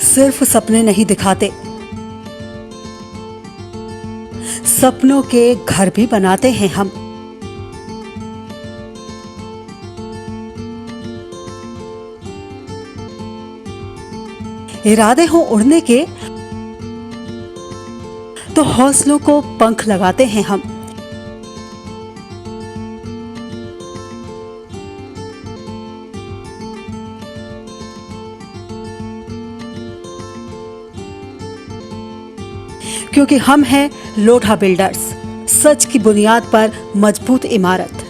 सिर्फ सपने नहीं दिखाते, सपनों के घर भी बनाते हैं हम। इरादे हो उड़ने के तो हौसलों को पंख लगाते हैं हम। क्योंकि हम हैं लोढ़ा बिल्डर्स, सच की बुनियाद पर मजबूत इमारत।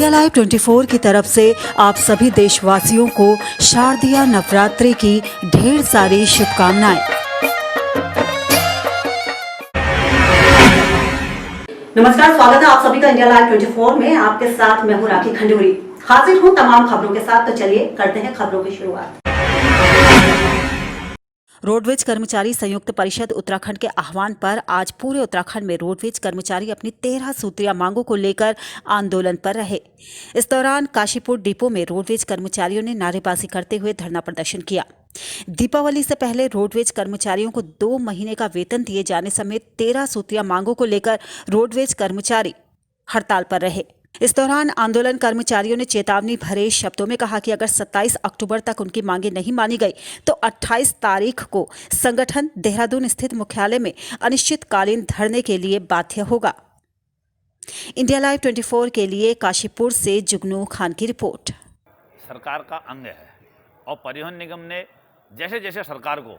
Live 24 की तरफ से आप सभी देशवासियों को शारदीय नवरात्रि की ढेर सारी शुभकामनाएं। नमस्कार, स्वागत है आप सभी का इंडिया लाइव 24 में। आपके साथ मैं हूं राखी खंडूरी। हाजिर हूं तमाम खबरों के साथ, तो चलिए करते हैं खबरों की शुरुआत। रोडवेज कर्मचारी संयुक्त परिषद उत्तराखंड के आह्वान पर आज पूरे उत्तराखंड में रोडवेज कर्मचारी अपनी 13 सूत्रीय मांगों को लेकर आंदोलन पर रहे। इस दौरान काशीपुर डिपो में रोडवेज कर्मचारियों ने नारेबाजी करते हुए धरना प्रदर्शन किया। दीपावली से पहले रोडवेज कर्मचारियों को 2 महीने का वेतन दिए जाने समेत 13 सूत्रीय मांगों को लेकर रोडवेज कर्मचारी हड़ताल पर रहे। इस दौरान आंदोलन कर्मचारियों ने चेतावनी भरे शब्दों में कहा कि अगर 27 अक्टूबर तक उनकी मांगें नहीं मानी गई तो 28 तारीख को संगठन देहरादून स्थित मुख्यालय में अनिश्चितकालीन धरने के लिए बाध्य होगा। इंडिया लाइव 24 के लिए काशीपुर से जुगनू खान की रिपोर्ट। सरकार का अंग है और परिवहन निगम ने जैसे जैसे सरकार को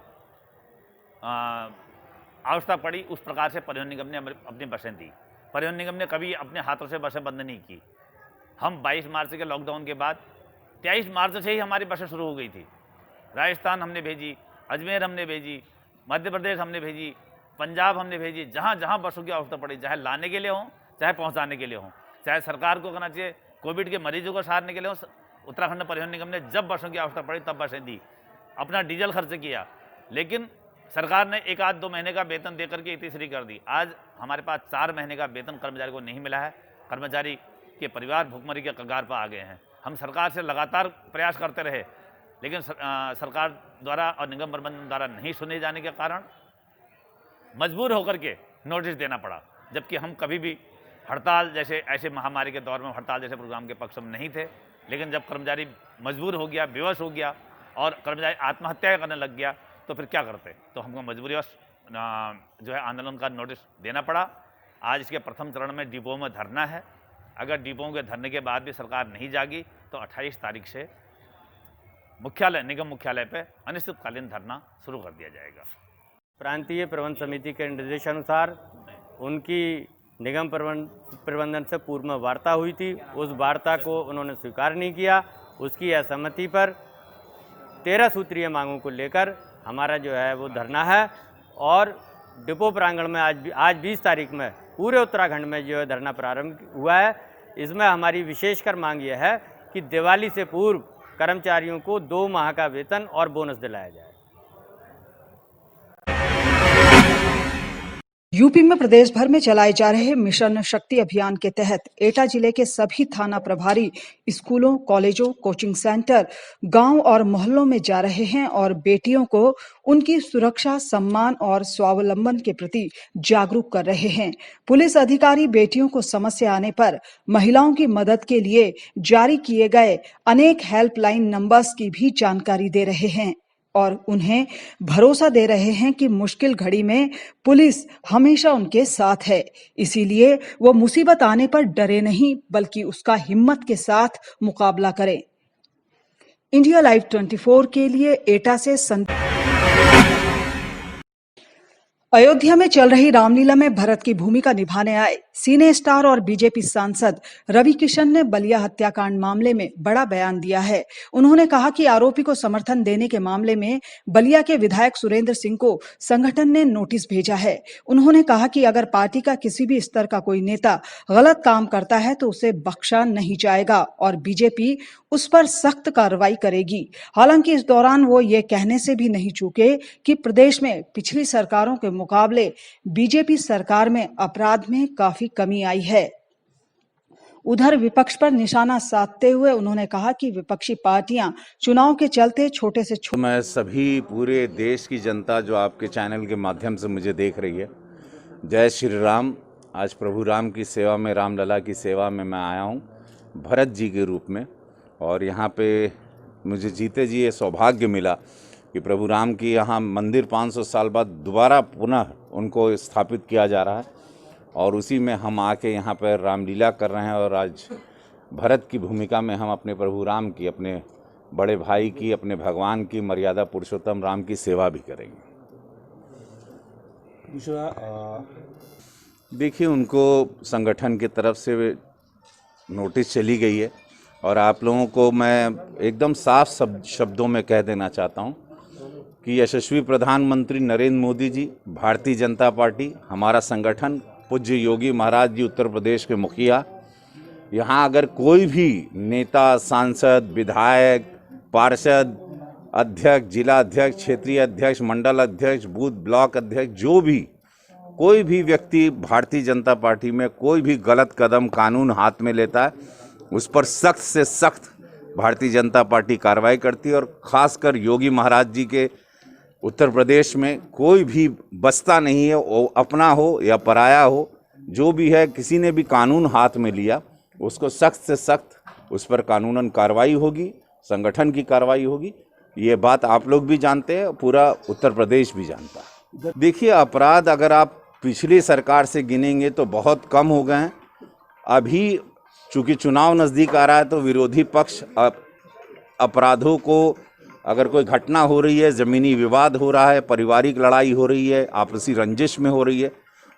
आवश्यकता पड़ी उस प्रकार से परिवहन निगम ने अपनी बसें दी। परिवहन निगम ने कभी अपने हाथों से बसें बंद नहीं की। हम 22 मार्च के लॉकडाउन के बाद 23 मार्च से ही हमारी बसें शुरू हो गई थी। राजस्थान हमने भेजी, अजमेर हमने भेजी, मध्य प्रदेश हमने भेजी, पंजाब हमने भेजी। जहाँ जहाँ बसों की आवश्यकता पड़ी, चाहे लाने के लिए हों चाहे पहुँचाने के लिए हों, चाहे सरकार को करना चाहिए कोविड के मरीजों को सहारने के लिए हों, उत्तराखंड परिवहन निगम ने जब बसों की आवश्यकता पड़ी तब बसें दी, अपना डीजल खर्च किया। लेकिन सरकार ने 1-2 महीने का वेतन देकर के तीसरी कर दी। आज हमारे पास 4 महीने का वेतन कर्मचारी को नहीं मिला है। कर्मचारी के परिवार भुखमरी के कगार पर आ गए हैं। हम सरकार से लगातार प्रयास करते रहे, लेकिन सरकार द्वारा और निगम प्रबंधन द्वारा नहीं सुने जाने के कारण मजबूर होकर के नोटिस देना पड़ा। जबकि हम कभी भी हड़ताल जैसे ऐसे महामारी के दौर में हड़ताल जैसे प्रोग्राम के पक्ष में नहीं थे। लेकिन जब कर्मचारी मजबूर हो गया, बेवश हो गया और कर्मचारी आत्महत्या करने लग गया तो फिर क्या करते। तो हमको मजबूरीवश जो है आंदोलन का नोटिस देना पड़ा। आज इसके प्रथम चरण में डिपो में धरना है। अगर डिपों के धरने के बाद भी सरकार नहीं जागी तो 28 तारीख से मुख्यालय निगम मुख्यालय पे अनिश्चितकालीन धरना शुरू कर दिया जाएगा। प्रांतीय प्रबंध समिति के निर्देशानुसार उनकी निगम प्रबंधन से पूर्व में वार्ता हुई थी। उस वार्ता को उन्होंने स्वीकार नहीं किया। उसकी असहमति पर 13 सूत्रीय मांगों को लेकर हमारा जो है वो धरना है और डिपो प्रांगण में आज 20 तारीख में पूरे उत्तराखंड में जो है धरना प्रारंभ हुआ है। इसमें हमारी विशेषकर मांग यह है कि दिवाली से पूर्व कर्मचारियों को 2 माह का वेतन और बोनस दिलाया जाए। यूपी में प्रदेश भर में चलाए जा रहे मिशन शक्ति अभियान के तहत एटा जिले के सभी थाना प्रभारी स्कूलों, कॉलेजों, कोचिंग सेंटर, गांव और मोहल्लों में जा रहे हैं और बेटियों को उनकी सुरक्षा, सम्मान और स्वावलंबन के प्रति जागरूक कर रहे हैं। पुलिस अधिकारी बेटियों को समस्या आने पर महिलाओं की मदद के लिए जारी किए गए अनेक हेल्पलाइन नंबर्स की भी जानकारी दे रहे हैं। और उन्हें भरोसा दे रहे हैं कि मुश्किल घड़ी में पुलिस हमेशा उनके साथ है। इसीलिए वो मुसीबत आने पर डरे नहीं, बल्कि उसका हिम्मत के साथ मुकाबला करें। इंडिया लाइव 24 के लिए एटा से अयोध्या में चल रही रामलीला में भरत की भूमिका निभाने आए सिने स्टार और बीजेपी सांसद रवि किशन ने बलिया हत्याकांड मामले में बड़ा बयान दिया है। उन्होंने कहा कि आरोपी को समर्थन देने के मामले में बलिया के विधायक सुरेंद्र सिंह को संगठन ने नोटिस भेजा है। उन्होंने कहा कि अगर पार्टी का किसी भी स्तर का कोई नेता गलत काम करता है तो उसे बख्शा नहीं जाएगा और बीजेपी उस पर सख्त कार्रवाई करेगी। हालांकि इस दौरान वो ये कहने से भी नहीं चूके कि प्रदेश में पिछली सरकारों के मुकाबले बीजेपी सरकार में अपराध में काफी कमी आई है। उधर विपक्ष पर निशाना साधते हुए उन्होंने कहा कि विपक्षी पार्टियां चुनाव के चलते छोटे से तो मैं सभी पूरे देश की जनता जो आपके चैनल के माध्यम से मुझे देख रही है, जय श्री राम। आज प्रभु राम की सेवा में, रामलला की सेवा में मैं आया हूँ भरत जी के रूप में। और यहाँ पे मुझे जीते जी ये सौभाग्य मिला कि प्रभु राम की यहाँ मंदिर 500 साल बाद दोबारा पुनः उनको स्थापित किया जा रहा है और उसी में हम आके यहाँ पर रामलीला कर रहे हैं। और आज भरत की भूमिका में हम अपने प्रभु राम की, अपने बड़े भाई की, अपने भगवान की, मर्यादा पुरुषोत्तम राम की सेवा भी करेंगे। देखिए, उनको संगठन की तरफ से नोटिस चली गई है और आप लोगों को मैं एकदम साफ शब्दों में कह देना चाहता हूँ कि यशस्वी प्रधानमंत्री नरेंद्र मोदी जी, भारतीय जनता पार्टी, हमारा संगठन, पूज्य योगी महाराज जी उत्तर प्रदेश के मुखिया, यहाँ अगर कोई भी नेता, सांसद, विधायक, पार्षद, अध्यक्ष, जिला अध्यक्ष, क्षेत्रीय अध्यक्ष, मंडल अध्यक्ष, बूथ ब्लॉक अध्यक्ष, जो भी कोई भी व्यक्ति भारतीय जनता पार्टी में कोई भी गलत कदम कानून हाथ में लेता है, उस पर सख्त से सख्त भारतीय जनता पार्टी कार्रवाई करती है। और ख़ासकर योगी महाराज जी के उत्तर प्रदेश में कोई भी बचता नहीं है, वो अपना हो या पराया हो, जो भी है, किसी ने भी कानून हाथ में लिया उसको सख्त से सख्त उस पर कानूनन कार्रवाई होगी, संगठन की कार्रवाई होगी। ये बात आप लोग भी जानते हैं, पूरा उत्तर प्रदेश भी जानता है। देखिए, अपराध अगर आप पिछली सरकार से गिनेंगे तो बहुत कम हो गए हैं। अभी चूँकि चुनाव नज़दीक आ रहा है तो विरोधी पक्ष अपराधों को, अगर कोई घटना हो रही है, ज़मीनी विवाद हो रहा है, पारिवारिक लड़ाई हो रही है, आपसी रंजिश में हो रही है,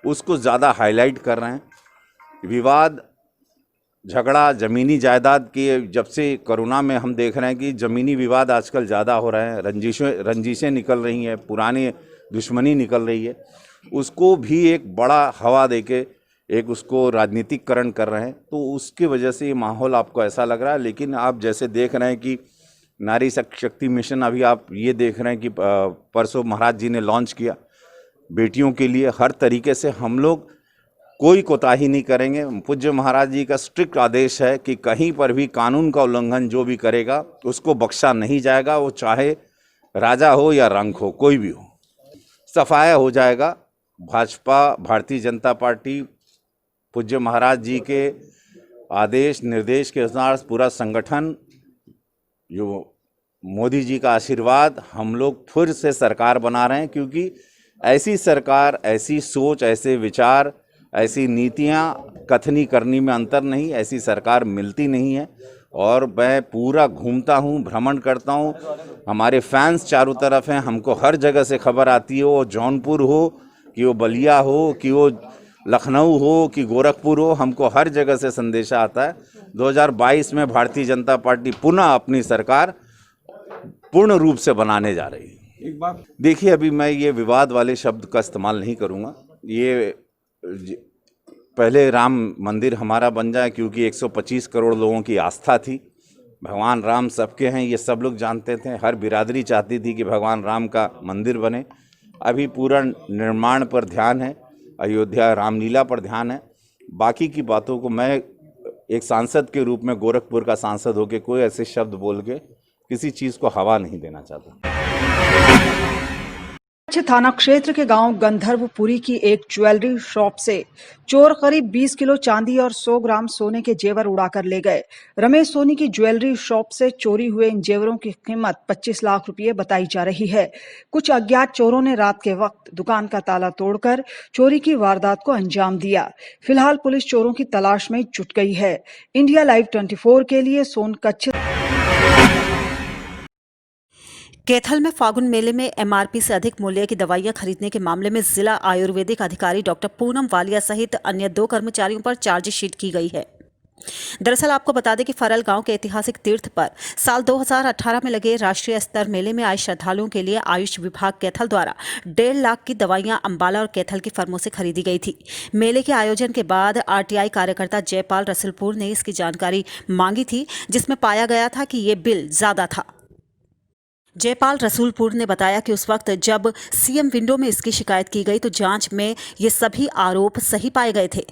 उसको ज़्यादा हाईलाइट कर रहे हैं। विवाद, झगड़ा, ज़मीनी जायदाद के, जब से कोरोना में हम देख रहे हैं कि ज़मीनी विवाद आजकल ज़्यादा हो रहे हैं, रंजिशें निकल रही हैं, पुरानी दुश्मनी निकल रही है, उसको भी एक बड़ा हवा देके एक उसको राजनीतिकरण कर रहे हैं। तो उसकी वजह से ये माहौल आपको ऐसा लग रहा है। लेकिन आप जैसे देख रहे हैं कि नारी शक्ति मिशन, अभी आप ये देख रहे हैं कि परसों महाराज जी ने लॉन्च किया बेटियों के लिए। हर तरीके से हम लोग कोई कोताही नहीं करेंगे। पूज्य महाराज जी का स्ट्रिक्ट आदेश है कि कहीं पर भी कानून का उल्लंघन जो भी करेगा उसको बख्शा नहीं जाएगा, वो चाहे राजा हो या रंक हो, कोई भी हो, सफाया हो जाएगा। भाजपा, भारतीय जनता पार्टी, पूज्य महाराज जी के आदेश निर्देश के अनुसार पूरा संगठन, जो मोदी जी का आशीर्वाद, हम लोग फिर से सरकार बना रहे हैं। क्योंकि ऐसी सरकार, ऐसी सोच, ऐसे विचार, ऐसी नीतियां कथनी करनी में अंतर नहीं, ऐसी सरकार मिलती नहीं है। और मैं पूरा घूमता हूं, भ्रमण करता हूं, हमारे फैंस चारों तरफ हैं, हमको हर जगह से खबर आती है, वो जौनपुर हो कि वो बलिया हो कि वो लखनऊ हो कि गोरखपुर हो, हमको हर जगह से संदेशा आता है। 2022 में भारतीय जनता पार्टी पुनः अपनी सरकार पूर्ण रूप से बनाने जा रही है। एक बात देखिए, अभी मैं ये विवाद वाले शब्द का इस्तेमाल नहीं करूँगा। ये पहले राम मंदिर हमारा बन जाए, क्योंकि 125 करोड़ लोगों की आस्था थी। भगवान राम सबके हैं, ये सब लोग जानते थे। हर बिरादरी चाहती थी कि भगवान राम का मंदिर बने। अभी पूरा निर्माण पर ध्यान है, अयोध्या रामलीला पर ध्यान है। बाकी की बातों को मैं एक सांसद के रूप में, गोरखपुर का सांसद होकर, कोई ऐसे शब्द बोल के किसी चीज़ को हवा नहीं देना चाहता। थाना क्षेत्र के गांव गंधर्वपुरी की एक ज्वेलरी शॉप से चोर करीब 20 किलो चांदी और 100 ग्राम सोने के जेवर उड़ाकर ले गए। रमेश सोनी की ज्वेलरी शॉप से चोरी हुए इन जेवरों की कीमत 25 लाख रुपए बताई जा रही है। कुछ अज्ञात चोरों ने रात के वक्त दुकान का ताला तोड़कर चोरी की वारदात को अंजाम दिया। फिलहाल पुलिस चोरों की तलाश में जुट गई है। इंडिया लाइव 24 के लिए सोनकच्छ। कैथल में फागुन मेले में एमआरपी से अधिक मूल्य की दवाइयां खरीदने के मामले में जिला आयुर्वेदिक अधिकारी डॉक्टर पूनम वालिया सहित अन्य 2 कर्मचारियों पर चार्जशीट की गई है। दरअसल आपको बता दें कि फरल गांव के ऐतिहासिक तीर्थ पर साल 2018 में लगे राष्ट्रीय स्तर मेले में आए श्रद्धालुओं के लिए आयुष विभाग कैथल द्वारा 1.5 लाख की दवाइयां अंबाला और कैथल की फर्मों से खरीदी गई थी। मेले के आयोजन के बाद आरटीआई कार्यकर्ता जयपाल रसुलपुर ने इसकी जानकारी मांगी थी, जिसमें पाया गया था कि ये बिल ज्यादा था। जयपाल रसूलपुर ने बताया कि उस वक्त जब सीएम विंडो में इसकी शिकायत की गई तो जांच में ये सभी आरोप सही पाए गए थे,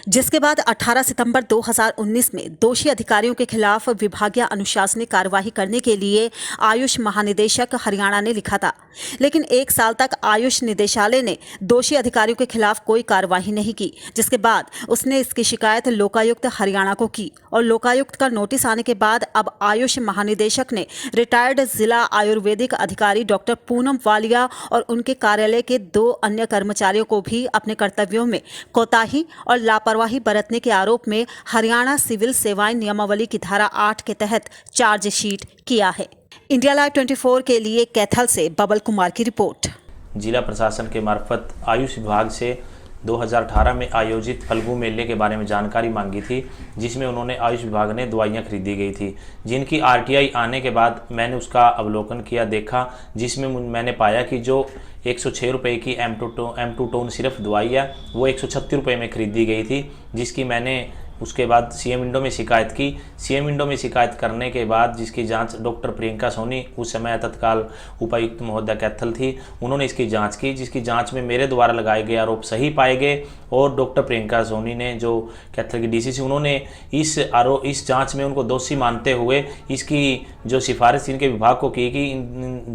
जिसके बाद 18 सितंबर 2019 में दोषी अधिकारियों के खिलाफ विभागीय अनुशासनिक कार्यवाही करने के लिए आयुष महानिदेशक हरियाणा ने लिखा था। लेकिन 1 साल तक आयुष निदेशालय ने दोषी अधिकारियों के खिलाफ कोई कार्यवाही नहीं की, जिसके बाद उसने इसकी शिकायत लोकायुक्त हरियाणा को की और लोकायुक्त का नोटिस आने के बाद अब आयुष महानिदेशक ने रिटायर्ड जिला आयुर्वेदिक अधिकारी डॉक्टर पूनम वालिया और उनके कार्यालय के 2 अन्य कर्मचारियों को भी अपने कर्तव्यों में कोताही और लापरवाही बरतने के आरोप में हरियाणा सिविल सेवाएं नियमावली की धारा 8 के तहत चार्जशीट किया है। इंडिया लाइव 24 के लिए कैथल से बबल कुमार की रिपोर्ट। जिला प्रशासन के मार्फत आयुष विभाग से 2018 में आयोजित फल्गु मेले के बारे में जानकारी मांगी थी, जिसमें उन्होंने आयुष विभाग ने दवाइयां खरीदी गई थी, जिनकी आरटीआई आने के बाद मैंने उसका अवलोकन किया, देखा, जिसमें मैंने पाया कि जो 106 रुपये की M2 टोन सिर्फ दवाई है वो 136 रुपये में खरीदी गई थी, जिसकी मैंने उसके बाद सीएम विंडो में शिकायत की। सीएम विंडो में शिकायत करने के बाद जिसकी जांच डॉक्टर प्रियंका सोनी, उस समय तत्काल उपायुक्त महोदय कैथल थी, उन्होंने इसकी जांच की, जिसकी जांच में मेरे द्वारा लगाए गए आरोप सही पाए गए और डॉक्टर प्रियंका सोनी ने, जो कैथल की डीसी थी, उन्होंने इस जांच में उनको दोषी मानते हुए इसकी जो सिफारिश इनके विभाग को की कि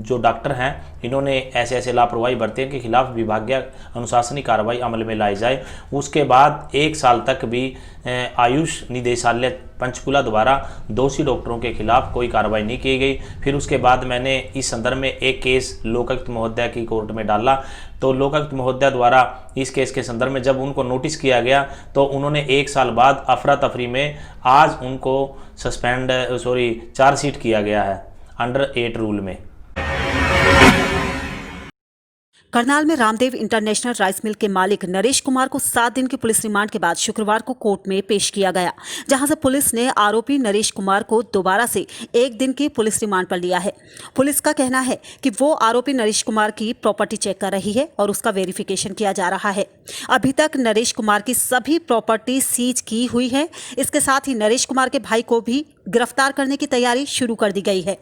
जो डॉक्टर हैं इन्होंने ऐसे ऐसे लापरवाही बरते के खिलाफ विभागीय अनुशासनिक कार्रवाई अमल में लाई जाए। उसके बाद 1 साल तक भी आयुष निदेशालय पंचकुला द्वारा दोषी डॉक्टरों के खिलाफ कोई कार्रवाई नहीं की गई। फिर उसके बाद मैंने इस संदर्भ में एक केस लोकायुक्त महोदय की कोर्ट में डाला, तो लोकायुक्त महोदय द्वारा इस केस के संदर्भ में जब उनको नोटिस किया गया तो उन्होंने 1 साल बाद अफरा तफरी में आज उनको चार्जशीट किया गया है अंडर 8 रूल में। करनाल में रामदेव इंटरनेशनल राइस मिल के मालिक नरेश कुमार को 7 दिन की पुलिस रिमांड के बाद शुक्रवार को कोर्ट में पेश किया गया, जहां से पुलिस ने आरोपी नरेश कुमार को दोबारा से 1 दिन की पुलिस रिमांड पर लिया है। पुलिस का कहना है कि वो आरोपी नरेश कुमार की प्रॉपर्टी चेक कर रही है और उसका वेरिफिकेशन किया जा रहा है। अभी तक नरेश कुमार की सभी प्रॉपर्टी सीज की हुई है। इसके साथ ही नरेश कुमार के भाई को भी गिरफ्तार करने की तैयारी शुरू कर दी गई है।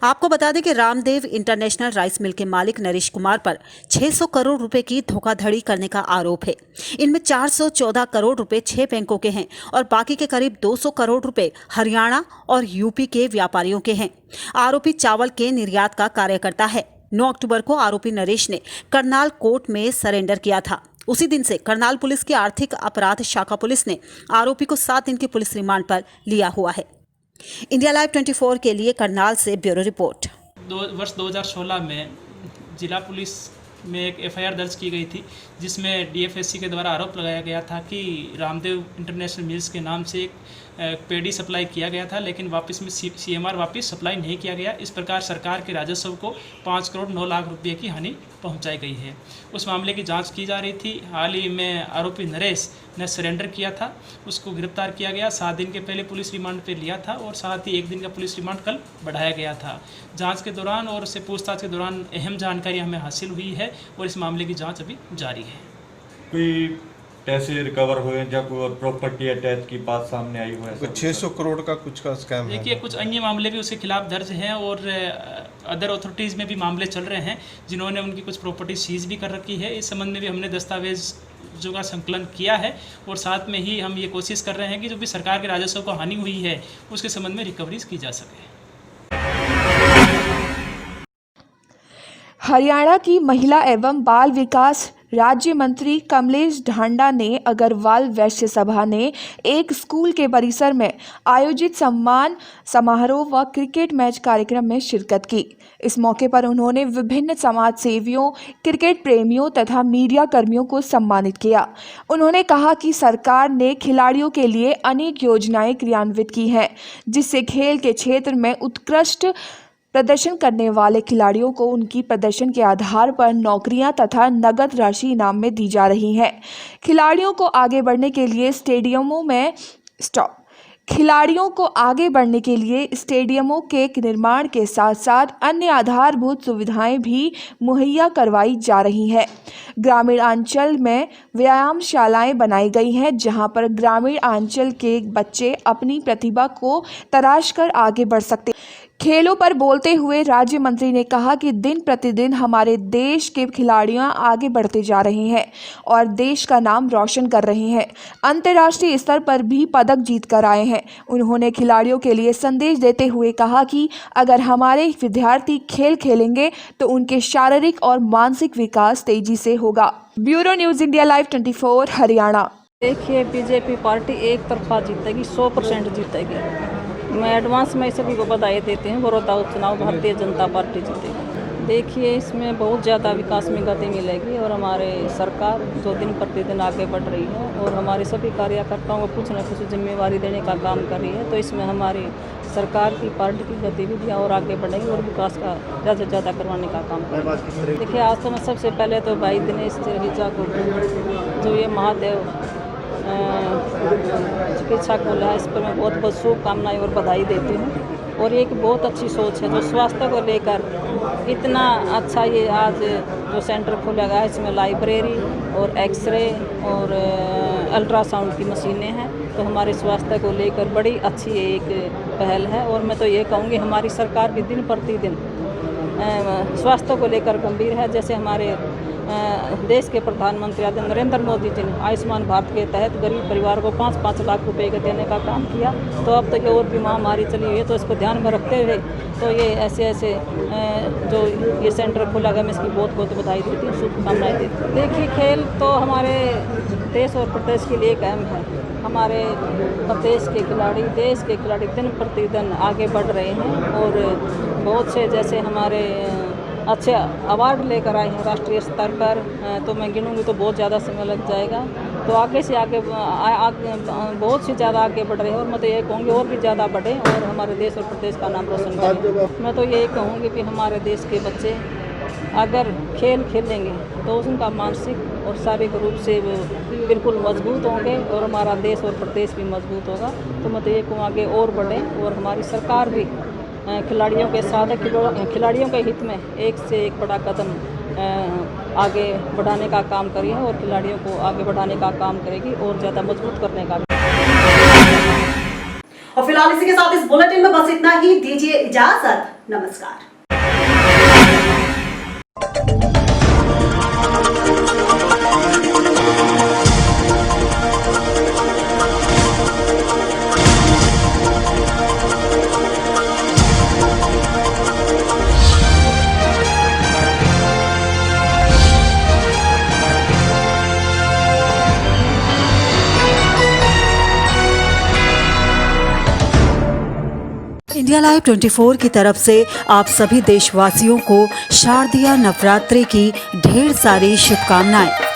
आपको बता दें कि रामदेव इंटरनेशनल राइस मिल के मालिक नरेश कुमार पर 600 करोड़ रुपए की धोखाधड़ी करने का आरोप है। इनमें 414 करोड़ रुपए 6 बैंकों के हैं और बाकी के करीब 200 करोड़ रुपए हरियाणा और यूपी के व्यापारियों के हैं। आरोपी चावल के निर्यात का कार्य करता है। 9 अक्टूबर को आरोपी नरेश ने करनाल कोर्ट में सरेंडर किया था। उसी दिन से करनाल पुलिस की आर्थिक अपराध शाखा पुलिस ने आरोपी को 7 दिन की पुलिस रिमांड पर लिया हुआ है। इंडिया लाइव 24 के लिए करनाल से ब्यूरो रिपोर्ट। वर्ष 2016 में जिला पुलिस में एक एफआईआर दर्ज की गई थी, जिसमें डीएफएससी के द्वारा आरोप लगाया गया था कि रामदेव इंटरनेशनल मिल्स के नाम से एक पेडी सप्लाई किया गया था, लेकिन वापस में सीएमआर वापस सप्लाई नहीं किया गया। इस प्रकार सरकार के राजस्व को 5 करोड़ 9 लाख रुपये की हानि पहुंचाई गई है। उस मामले की जांच की जा रही थी। हाल ही में आरोपी नरेश ने सरेंडर किया था, उसको गिरफ्तार किया गया। 7 दिन के पहले पुलिस रिमांड पे लिया था और साथ ही 1 दिन का पुलिस रिमांड कल बढ़ाया गया था। जांच के दौरान और उससे पूछताछ के दौरान अहम जानकारी हमें हासिल हुई है और इस मामले की जांच अभी जारी है। कोई पैसे रिकवर हुए जब प्रॉपर्टी अटैच की बात सामने आई हुई है? कुछ 600 करोड़ का कुछ का स्कैम है। देखिए, कुछ अन्य मामले भी उसके खिलाफ दर्ज हैं और अदर अथॉरिटीज़ में भी मामले चल रहे हैं, जिन्होंने उनकी कुछ प्रॉपर्टी सीज भी कर रखी है। इस संबंध में भी हमने दस्तावेज जो का संकलन किया है और साथ में ही हम ये कोशिश कर रहे हैं कि जो भी सरकार के राजस्व को हानि हुई है उसके संबंध में रिकवरीज की जा सके। हरियाणा की महिला एवं बाल विकास राज्य मंत्री कमलेश ढांडा ने अग्रवाल वैश्य सभा ने एक स्कूल के परिसर में आयोजित सम्मान समारोह व क्रिकेट मैच कार्यक्रम में शिरकत की। इस मौके पर उन्होंने विभिन्न समाज सेवियों, क्रिकेट प्रेमियों तथा मीडिया कर्मियों को सम्मानित किया। उन्होंने कहा कि सरकार ने खिलाड़ियों के लिए अनेक योजनाएं क्रियान्वित की हैं, जिससे खेल के क्षेत्र में उत्कृष्ट प्रदर्शन करने वाले खिलाड़ियों को उनकी प्रदर्शन के आधार पर नौकरियां तथा नगद राशि इनाम में दी जा रही हैं। खिलाड़ियों को आगे बढ़ने के लिए स्टेडियमों के निर्माण के साथ साथ अन्य आधारभूत सुविधाएं भी मुहैया करवाई जा रही हैं। ग्रामीण अंचल में व्यायामशालाएं बनाई गई हैं, जहां पर ग्रामीण अंचल के बच्चे अपनी प्रतिभा को तराश कर आगे बढ़ सकते हैं। खेलों पर बोलते हुए राज्य मंत्री ने कहा कि दिन प्रतिदिन हमारे देश के खिलाड़ियां आगे बढ़ते जा रहे हैं और देश का नाम रोशन कर रहे हैं। अंतर्राष्ट्रीय स्तर पर भी पदक जीत कर आए हैं। उन्होंने खिलाड़ियों के लिए संदेश देते हुए कहा कि अगर हमारे विद्यार्थी खेल खेलेंगे तो उनके शारीरिक और मानसिक विकास तेजी से होगा। Bureau news India live 24 Haryana. देखिए, बीजेपी पार्टी एक तरफा जीतेगी, 100% जीतेगी। मैं एडवांस में सभी को बधाई देती हूँ। बड़ौदा उपचुनाव भारतीय जनता पार्टी जीतेगी। देखिए, इसमें बहुत ज़्यादा विकास में गति मिलेगी और हमारे सरकार जो दिन प्रतिदिन आगे बढ़ रही है और हमारे सभी कार्यकर्ताओं को कुछ न कुछ जिम्मेवारी देने का काम कर रही है, तो इसमें हमारी सरकार की पार्टी की गतिविधियाँ और आगे बढ़ेंगी और विकास का ज़्यादा से ज़्यादा करवाने का काम करेंगे। देखिए, आज तो मैं सबसे पहले तो भाई दिनेश चिरहिजा को जो ये महादेव चिकित्सा खोला है, इस पर मैं बहुत बहुत शुभकामनाएं और बधाई देती हूँ। और एक बहुत अच्छी सोच है जो स्वास्थ्य को लेकर इतना अच्छा ये आज जो सेंटर खोला गया है, इसमें लाइब्रेरी और एक्सरे और अल्ट्रासाउंड की मशीनें हैं, तो हमारे स्वास्थ्य को लेकर बड़ी अच्छी एक पहल है। और मैं तो ये कहूँगी हमारी सरकार भी दिन प्रतिदिन स्वास्थ्य को लेकर गंभीर है। जैसे हमारे देश के प्रधानमंत्री आदरणीय नरेंद्र मोदी जी ने आयुष्मान भारत के तहत गरीब परिवार को 5-5 लाख रुपए का देने का काम किया, तो अब तक और भी महामारी चली हुई है, तो इसको ध्यान में रखते हुए तो ये ऐसे जो ये सेंटर खोला गया, मैं इसकी बहुत बहुत बधाई देती हूँ, शुभकामनाएं देती हूँ। देखिए, खेल तो हमारे देश और प्रदेश के लिए एक अहम है। हमारे प्रदेश के खिलाड़ी, देश के खिलाड़ी दिन प्रतिदिन आगे बढ़ रहे हैं और बहुत से जैसे हमारे अच्छे अवार्ड लेकर आए हैं राष्ट्रीय स्तर पर, तो मैं गिनूंगी तो बहुत ज़्यादा समय लग जाएगा। तो आगे से आगे बहुत से ज़्यादा आगे बढ़ रहे हैं और मैं तो ये कहूँगी और भी ज़्यादा बढ़े और हमारे देश और प्रदेश का नाम रोशन करें। मैं तो यही कहूँगी कि हमारे देश के बच्चे अगर खेल खेलेंगे तो उनका मानसिक और शारीरिक रूप से बिल्कुल मजबूत होंगे और हमारा देश और प्रदेश भी मजबूत होगा। तो मैं तो ये कहूँ आगे और बढ़े और हमारी सरकार भी खिलाड़ियों के साथ खिलाड़ियों के हित में एक से एक बड़ा कदम आगे बढ़ाने का काम करी है और खिलाड़ियों को आगे बढ़ाने का काम करेगी और ज़्यादा मजबूत करने का। और फिलहाल इसी के साथ इस बुलेटिन में बस इतना ही। दीजिए इजाजत, नमस्कार। इंडिया लाइव 24 की तरफ से आप सभी देशवासियों को शारदीय नवरात्रि की ढेर सारी शुभकामनाएं।